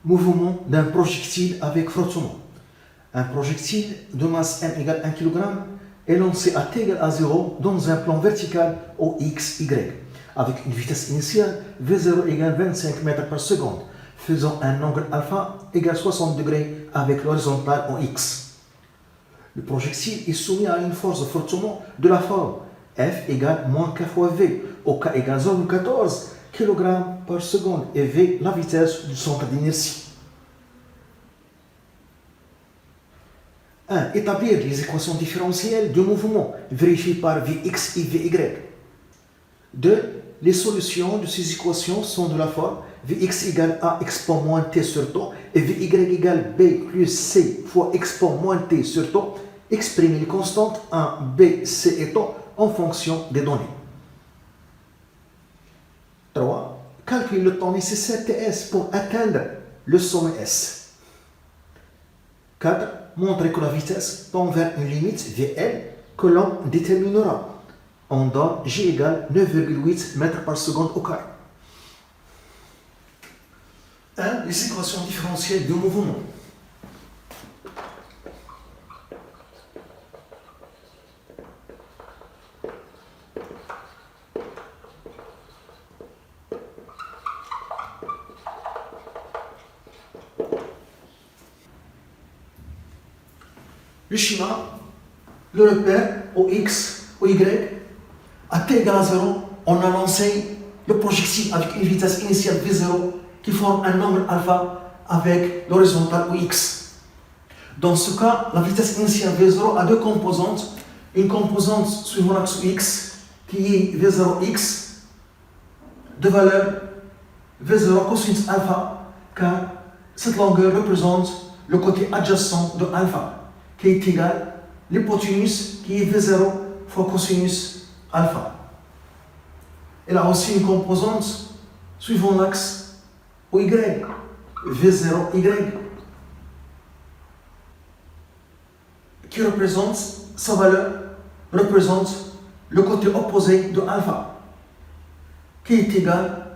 Mouvement d'un projectile avec frottement. Un projectile de masse m égale 1 kg est lancé à t égale à 0 dans un plan vertical au x, y, avec une vitesse initiale v0 égale 25 mètres par seconde, faisant un angle alpha égale 60 degrés avec l'horizontale en x. Le projectile est soumis à une force de frottement de la forme F égale moins k fois V, au k égale 0,14 kg par seconde et V la vitesse du centre d'inertie. 1. Établir les équations différentielles du mouvement vérifiées par Vx et Vy. 2. Les solutions de ces équations sont de la forme Vx égale A expo moins t sur temps et Vy égale B plus C fois expo moins t sur temps. Exprimer les constantes 1, B, C et temps en fonction des données. 3. Calculer le temps nécessaire Ts pour atteindre le sommet S. 4. Montrer que la vitesse tend vers une limite Vl que l'on déterminera. On donne J égale 9,8 mètres par seconde au carré. 1. Les équations différentielles du mouvement. Le schéma, le repère au x, au y, à t égale à 0, on a lancé le projectile avec une vitesse initiale v0 qui forme un angle alpha avec l'horizontale au x. Dans ce cas, la vitesse initiale v0 a deux composantes. Une composante suivant l'axe x qui est v0x de valeur v0 cosinus alpha, car cette longueur représente le côté adjacent de alpha, qui est égal à l'hypoténuse qui est V0 fois cosinus alpha. Elle a aussi une composante suivant l'axe Y, V0Y, qui représente, sa valeur représente le côté opposé de alpha, qui est égal à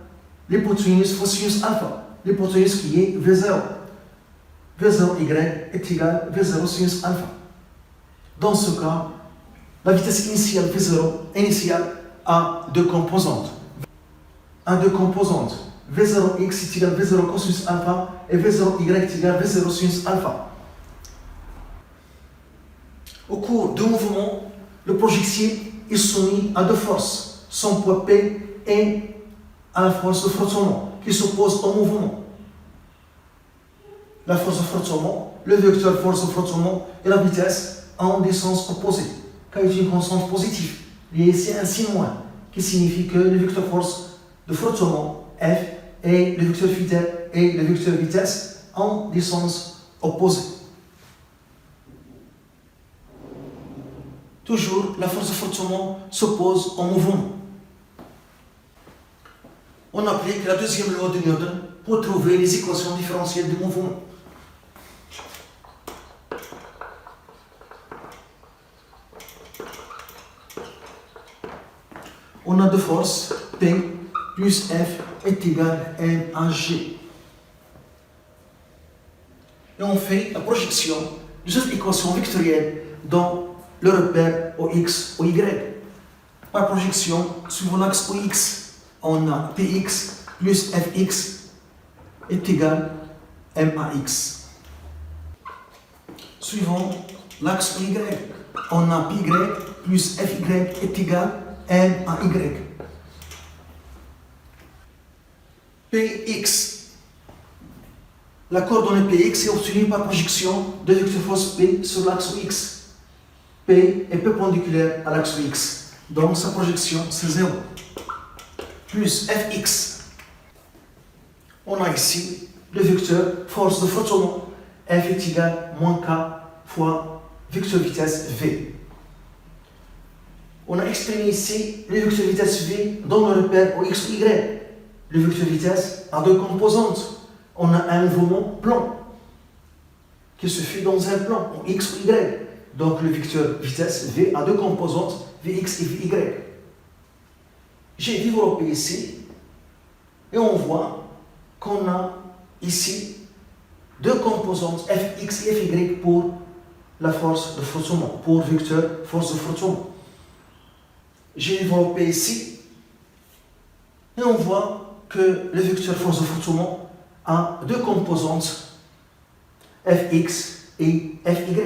l'hypoténuse fois sinus alpha, l'hypoténuse qui est V0. V0y est égal à V0 sinus alpha. Dans ce cas, la vitesse initiale V0 initiale a deux composantes. V0x est égal à V0 cosinus alpha et V0y est égal à V0 sinus alpha. Au cours du mouvement, le projectile est soumis à deux forces, son poids P et à la force de frottement qui s'oppose au mouvement. La force de frottement, le vecteur force de frottement et la vitesse en des sens opposés, car il y a une constante positive liée ici à un signe moins, qui signifie que le vecteur force de frottement F et le vecteur vitesse en des sens opposés. Toujours, la force de frottement s'oppose au mouvement. On applique la deuxième loi de Newton pour trouver les équations différentielles du mouvement. On a deux forces, P plus F est égal à M à G. Et on fait la projection de cette équation vectorielle dans le repère au X, au Y. Par projection, suivant l'axe au X, on a Px plus Fx est égal à M à X. Suivant l'axe au Y, on a Py plus Fy est égal à M à Y. Px. La coordonnée Px est obtenue par projection de vecteur force P sur l'axe X. P est perpendiculaire à l'axe X. Donc sa projection c'est 0. Plus Fx. On a ici le vecteur force de frottement. F est égal à moins K fois vecteur vitesse V. On a exprimé ici le vecteur vitesse V dans le repère au X ou Y. Le vecteur vitesse a deux composantes. On a un mouvement plan qui se fait dans un plan en X ou Y. Donc le vecteur vitesse V a deux composantes, Vx et Vy. J'ai développé ici et on voit qu'on a ici deux composantes fx et fy pour la force de frottement, pour vecteur force de frottement. J'ai développé ici et on voit que le vecteur force de frottement a deux composantes fx et fy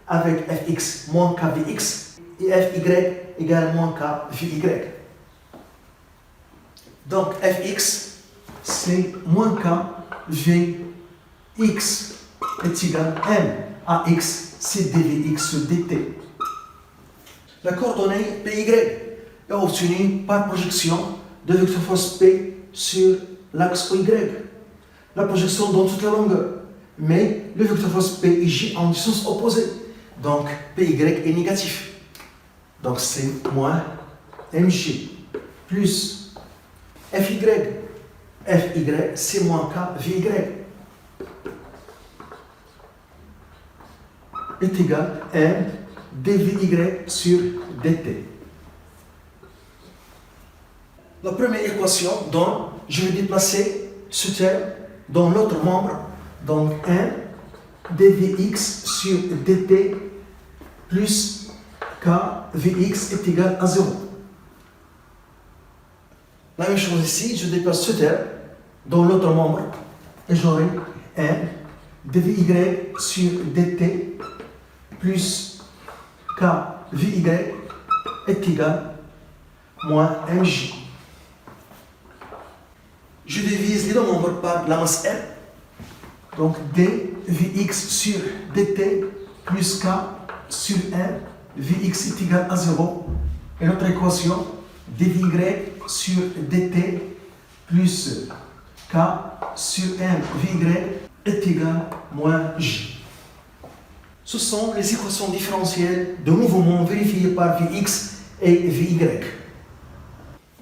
avec fx moins kvx et fy égale moins kvy. Donc fx c'est moins kvx est égal à m ax c'est dvx sur dt. La coordonnée py est obtenue par projection de vecteur force P sur l'axe Y. La projection donne toute la longueur, mais le vecteur force P et J en sens opposé. Donc PY est négatif. Donc c'est moins MJ plus FY. FY c'est moins KVY est égal à M dVY sur dt. La première équation donne, je vais déplacer ce terme dans l'autre membre, donc 1 dvx sur dt plus kvx est égal à 0. La même chose ici, je déplace ce terme dans l'autre membre et j'aurai 1 dvy sur dt plus kvy est égal à moins mj. Je divise les deux membres par la masse M. Donc dvx sur dt plus k sur m, vx est égal à 0. Et notre équation, dvy sur dt plus k sur m, vy est égal à moins j. Ce sont les équations différentielles de mouvement vérifiées par vx et vy.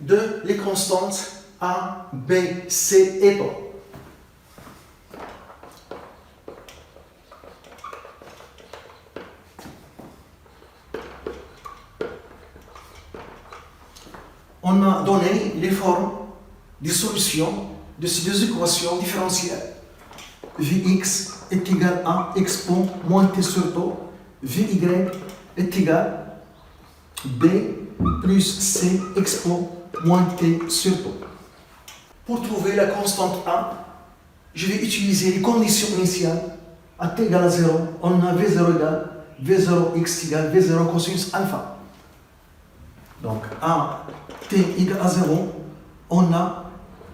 De les constantes A, B, C et tau. On a donné les formes des solutions de ces deux équations différentielles. Vx est égal à expo moins t sur tau. Vy est égal à B plus C expo moins t sur tau. Pour trouver la constante A, je vais utiliser les conditions initiales. À t égale à 0, on a V0 égale V0x égale V0 cosinus alpha. Donc à t égale à 0, on a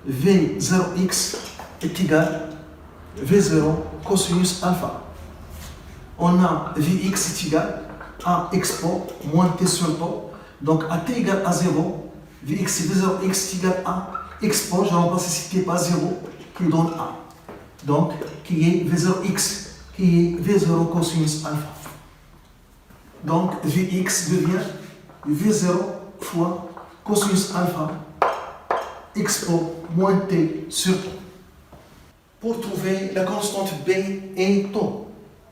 V0x est égal à V0 cosinus alpha. On a Vx est égal à expo moins t sur tau. Donc à t égale à 0, Vx et V0x est égal à expo, je remplace ici t par 0, qui donne A. Donc, qui est V0x, qui est V0 cosinus alpha. Donc, Vx devient V0 fois cosinus alpha, expo moins t sur tau. Pour trouver la constante B et tau,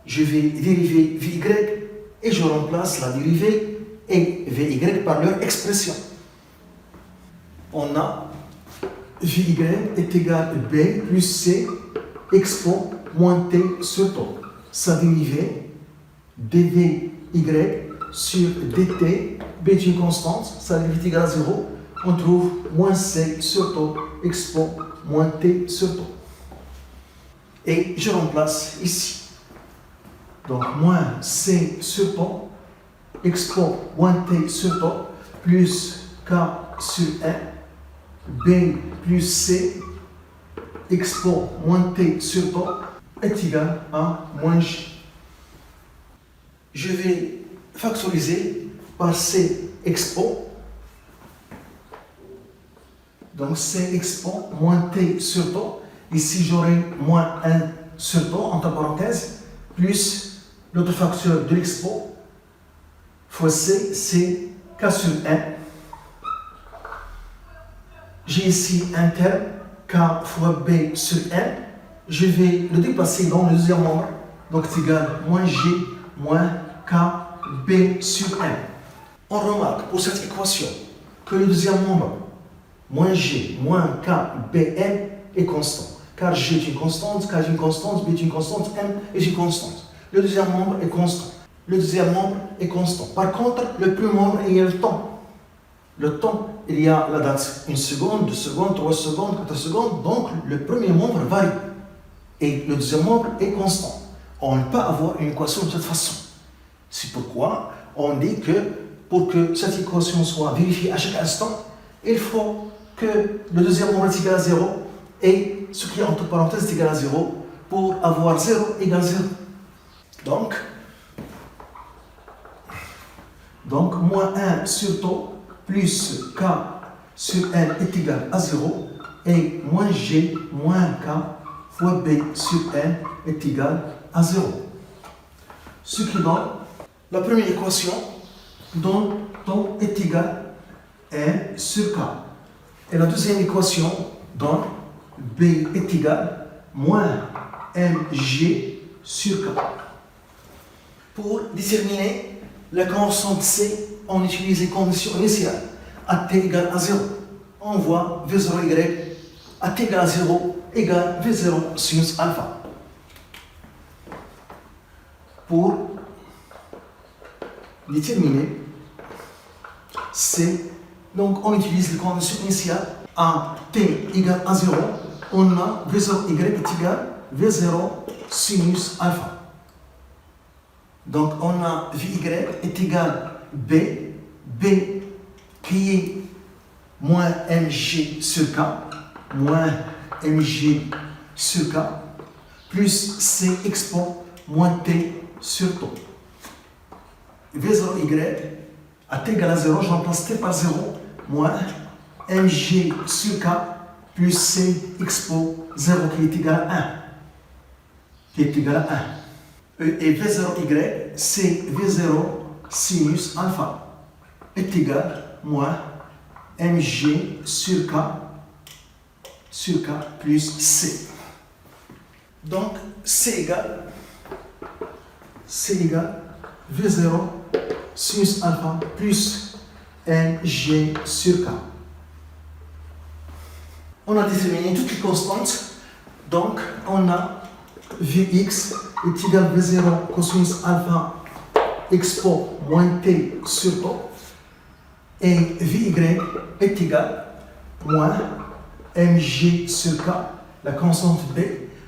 je vais dériver Vy et je remplace la dérivée et Vy par leur expression. On a Vy est égal à B plus C expo moins T sur tau. Sa dérivée dvy sur dt, B est une constante, sa dérivée est égale à 0. On trouve moins C sur tau expo moins T sur tau. Et je remplace ici. Donc moins C sur tau expo moins T sur tau plus K sur 1. B plus C expo moins T sur tau est égal à moins J. Je vais factoriser par C expo. Donc C expo moins T sur tau. Ici j'aurai moins 1 sur tau entre parenthèses plus l'autre facteur de l'expo fois C, c'est K sur 1. J'ai ici un terme, K fois B sur N. Je vais le déplacer dans le deuxième membre. Donc c'est égal à moins G moins K B sur N. On remarque pour cette équation que le deuxième membre, moins G moins K B N, est constant. car G est une constante, K est une constante, B est une constante, M est une constante. Le deuxième membre est constant. Le deuxième membre est constant. Par contre, le premier membre, il y a le temps. Le temps, il y a la date 1 seconde, 2 secondes, 3 secondes, 4 secondes. Donc, le premier membre varie. Et le deuxième membre est constant. On ne peut pas avoir une équation de cette façon. C'est pourquoi on dit que pour que cette équation soit vérifiée à chaque instant, il faut que le deuxième membre est égal à 0 et ce qui est entre parenthèses est égal à 0 pour avoir 0 égale 0. Donc, moins 1 sur tau plus K sur N est égal à 0 et moins G moins K fois B sur N est égal à 0. Ce qui donne la première équation dont tau est égal à N sur K. Et la deuxième équation donne B est égal à moins mg sur K. Pour déterminer la constante C, on utilise les conditions initiales. À t égale à 0, on voit V0y à t égale à 0 égale V0 sinus alpha. Pour déterminer C, donc on utilise les conditions initiales. À t égale à 0, on a V0y est égal à V0 sinus alpha. Donc on a Vy est égal à B qui est moins mg sur K, moins mg sur K, plus C expo moins T sur tau. V0y à t égale à 0, je remplace T par 0, moins mg sur K, plus C expo 0 qui est égal à 1. Qui est égal à 1. Et V0y, c'est V0 sinus alpha est égal à moins mg sur K plus C. Donc C égale V0 sinus alpha plus mg sur K. On a déterminé toutes les constantes, donc on a Vx est égal à V0 cosinus alpha expo moins T sur tau et Vy est égal à moins mg sur K, la constante B,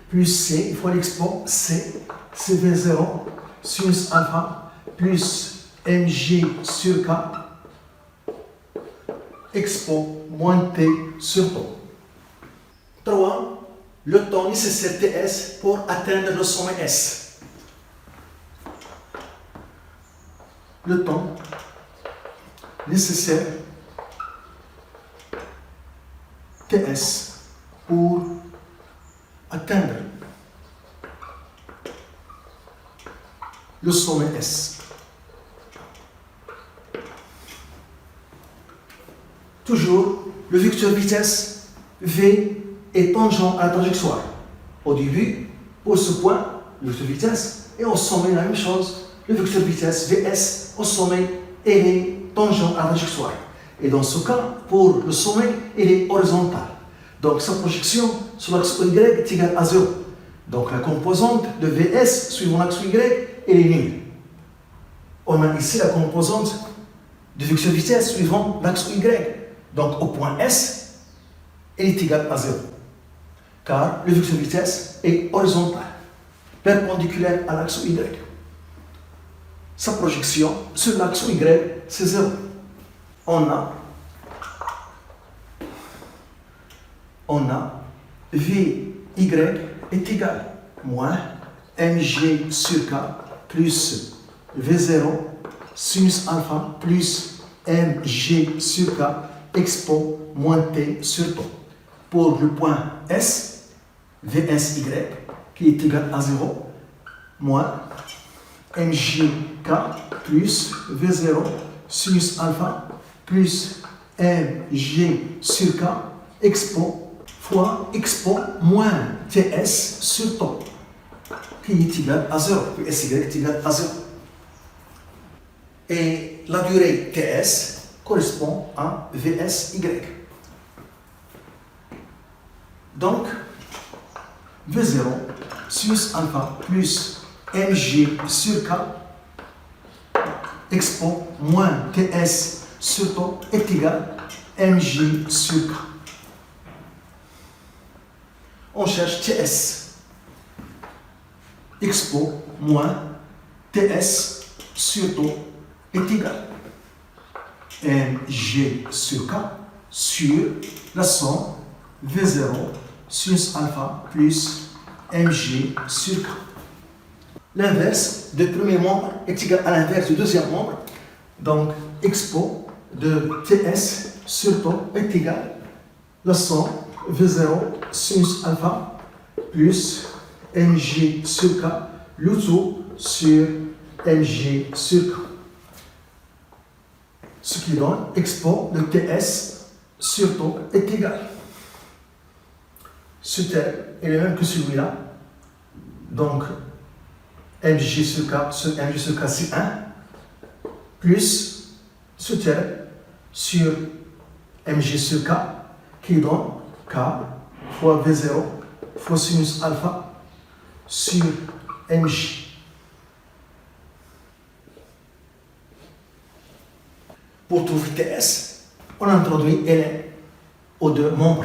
plus C, fois l'expo C, c'est V0 sinus alpha plus mg sur K expo moins T sur tau. 3. Le temps nécessaire Ts pour atteindre le sommet S. Le temps nécessaire Ts pour atteindre le sommet S. Toujours le vecteur vitesse V est tangent à la trajectoire. Au début, pour ce point, le vecteur vitesse, et au sommet, la même chose. Le vecteur vitesse Vs au sommet, il est tangent à la trajectoire. Et dans ce cas, pour le sommet, il est horizontal. Donc sa projection sur l'axe Y est égale à 0. Donc la composante de Vs suivant l'axe Y, elle est nulle. On a ici la composante de vecteur vitesse suivant l'axe Y. Donc au point S, elle est égale à 0. Car le vecteur vitesse est horizontal, perpendiculaire à l'axe Y. Sa projection sur l'axe Y, c'est 0. On a Vy est égal à moins mg sur K plus V0 sinus alpha plus mg sur K expo moins T sur tau. Pour le point S, Vsy qui est égal à 0 moins mgk plus V0 sinus alpha plus mg sur K expo fois expo moins Ts sur tau qui est égal à 0, puis Sy est égal à 0. Et la durée Ts correspond à Vsy. Donc, V0 sinus alpha plus mg sur k expo moins ts sur tau est égal à mg sur k. On cherche ts. Expo moins ts sur tau est égal à mg sur k sur la somme V0 sinus alpha plus mg sur k. L'inverse du premier membre est égal à l'inverse du deuxième membre. Donc, expo de ts sur tau est égal à la somme V0 sinus alpha plus mg sur k, le tout sur mg sur k. Ce qui donne expo de ts sur tau est égal. Ce terme est le même que celui-là. Donc, mg sur k c'est 1, plus ce terme sur mg sur k qui donne k fois v0 fois sinus alpha sur mg. Pour trouver ts, on introduit ln aux deux membres.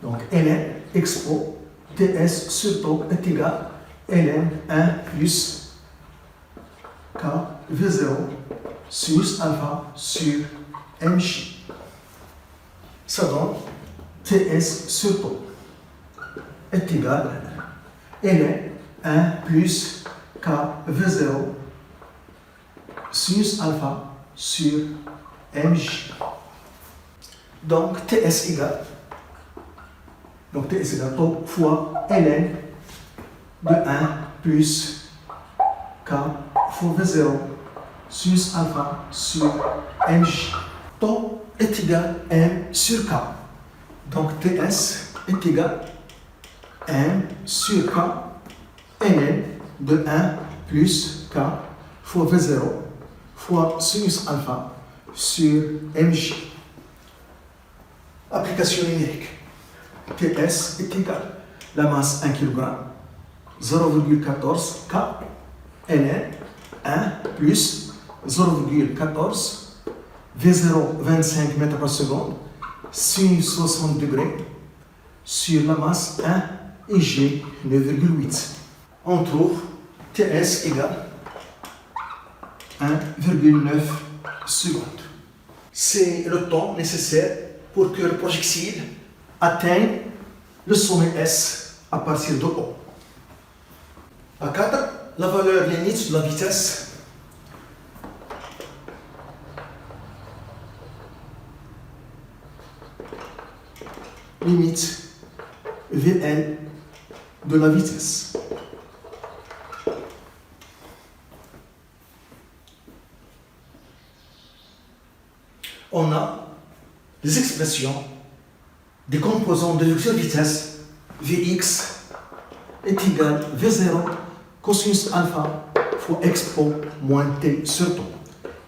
Donc ln expo ts sur tau est égal à ln 1 plus k v0 sinus alpha sur mg. Ça donne ts sur tau est égal à ln 1 plus k v0 sinus alpha sur mg. Donc ts égale tau fois ln de 1 plus k fois v0 sinus alpha sur mg. Tau est égal à m sur k. Donc ts est égal à m sur k ln de 1 plus k fois v0 fois sinus alpha sur mg. Application numérique. ts est égal à la masse 1 kg, 0,14 k ln 1 plus 0,14 V0 25 mètres par seconde sinus 60 degrés sur la masse 1 et G 9,8. On trouve ts égale 1,9 secondes. C'est le temps nécessaire pour que le projectile atteigne le sommet S à partir de O. À 4, la valeur limite de la vitesse limite Vn de la vitesse. On a des expressions des composants de vecteur vitesse Vx est égal à V0 cosinus alpha fois expo moins t sur tau.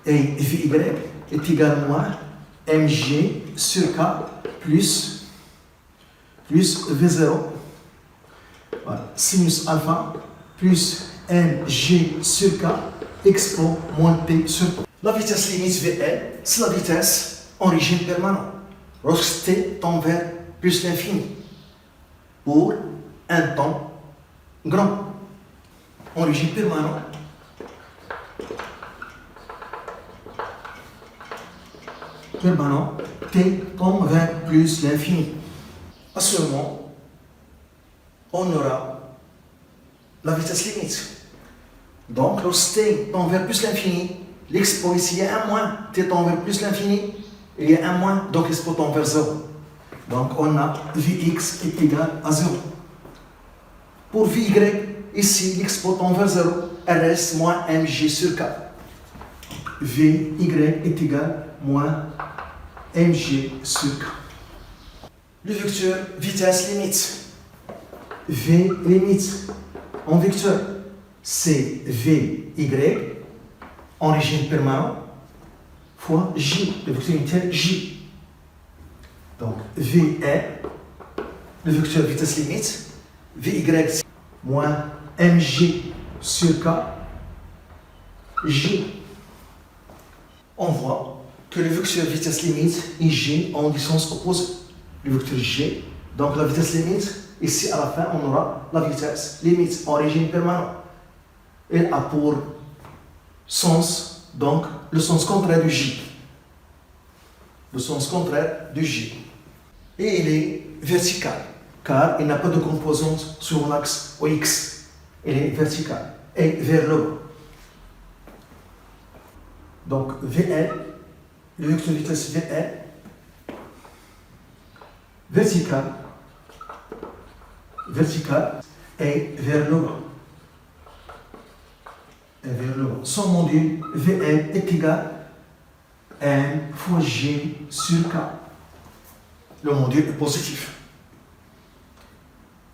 Et Vy est égal à moins mg sur k plus V0 voilà, sinus alpha plus mg sur k expo moins t sur tau. La vitesse limite Vl, c'est la vitesse en régime permanent, lorsque t tend vers plus l'infini, pour un temps grand. En régime permanent, t tend vers plus l'infini. À ce moment, on aura la vitesse limite. Donc, lorsque t tend vers plus l'infini, l'expo ici, il y a un moins, t tend vers plus l'infini, il y a un moins, donc l'expo tend vers 0. Donc on a Vx est égal à 0. Pour Vy, ici l'expo tend vers 0, Rs moins mg sur k. Vy est égal à moins mg sur k. Le vecteur vitesse limite. V limite en vecteur, c'est Vy en régime permanent fois J, le vecteur unitaire J. Donc V est le vecteur vitesse limite Vy moins mg sur k, g. On voit que le vecteur vitesse limite et g ont des sens opposés. Le vecteur g, donc la vitesse limite, ici à la fin on aura la vitesse limite en régime permanent. Elle a pour sens, donc le sens contraire du j. Le sens contraire du j. Et il est vertical, car il n'a pas de composante sur l'axe x. Il est vertical et vers le bas. Donc VL, le vecteur vitesse VL, vertical et vers le bas. Son module VL est égal à M fois G sur K. Le module est positif.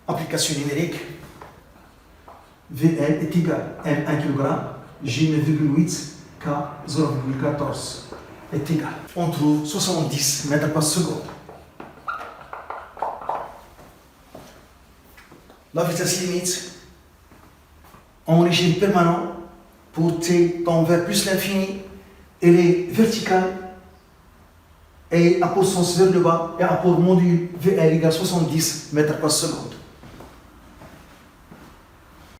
Application numérique. VL est égal à M 1 kg, G 9,8, K 0,14 est égal. On trouve 70 mètres par seconde. La vitesse limite en régime permanent pour t tend vers plus l'infini, elle est verticale et a pour sens vers le bas et a pour module VL égale 70 mètres par seconde.